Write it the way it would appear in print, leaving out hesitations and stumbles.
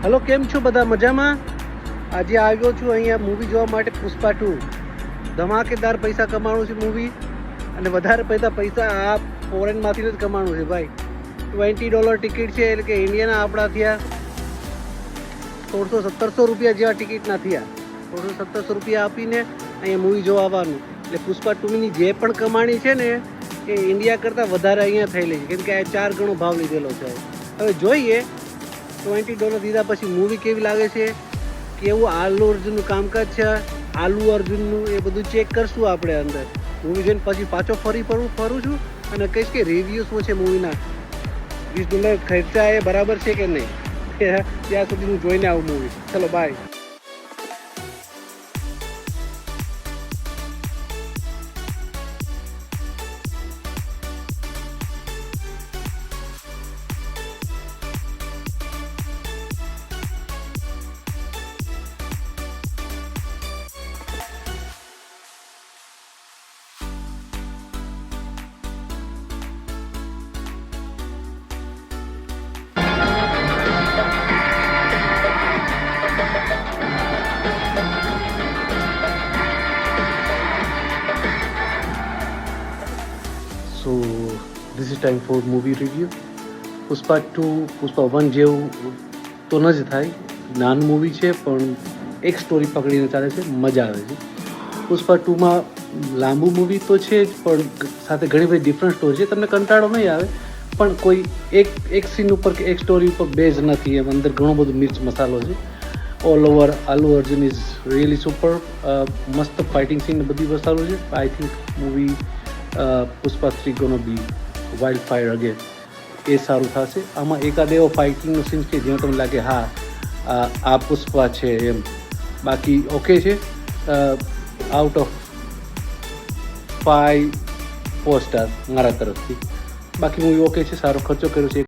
Hello, કેમ છો બધા? મજામાં? આજે આવ્યો છું અહીંયા મૂવી જોવા માટે, પુષ્પા 2. ધમાકેદાર પૈસા કમાણું છે મૂવી, અને વધારે પૈસા આ ફોરેનમાંથી જ કમાણું છે ભાઈ. $20 ટિકિટ છે, એટલે કે ઇન્ડિયાના આપણા થયા 1600-1700 રૂપિયા જેવા ટિકિટના થયા. 1600-1700 રૂપિયા આપીને અહીંયા મૂવી જોવા આવવાનું. એટલે પુષ્પા 2ની જે પણ કમાણી છે ને એ ઇન્ડિયા કરતાં વધારે અહીંયા થયેલી છે, કેમ કે આ 4 ગણો ભાવ લીધેલો છે. હવે જોઈએ $20 દીધા પછી મૂવી કેવી લાગે છે, કેવું આલુ અર્જુનનું કામકાજ છે, આલુ અર્જુનનું એ બધું ચેક કરશું આપણે અંદર. મૂવી જોઈને પછી પાછો ફરું છું અને કહીશ કે રિવ્યૂ શું છે મૂવીના. $20 ખર્ચા એ બરાબર છે કે નહીં, ત્યાં સુધી હું જોઈને આવું મૂવી. ચલો bye. So this is time for movie review. Pushpa 2 Pushpa 1 જેવું તો ન જ થાય. નાનું મૂવી છે પણ એક સ્ટોરી પકડીને ચાલે છે, મજા આવે છે. પુષ્પા 2માં લાંબુ મૂવી તો છે જ, પણ સાથે ઘણી બધી ડિફરન્ટ સ્ટોરી છે. તમને કંટાળો નહીં આવે, પણ કોઈ એક સીન ઉપર કે એક સ્ટોરી ઉપર બેઝ નથી. એમ અંદર ઘણો બધો મિર્ચ મસાલો છે. All over Allu Arjun is really super. મસ્ત ફાઇટિંગ સીન બધી વસાલું છે. I think movie Pushpa 3 gonna be wild fire again. એ સારું થશે. આમાં એકાદ એવો ફાઇટિંગનો સીન છે જેમાં તમને લાગે હા આ પુષ્પા છે એમ. બાકી ઓકે છે. આઉટ ઓફ 5 4 સ્ટાર મારા તરફથી. બાકી મૂવી ઓકે છે, સારો ખર્ચો કર્યો છે.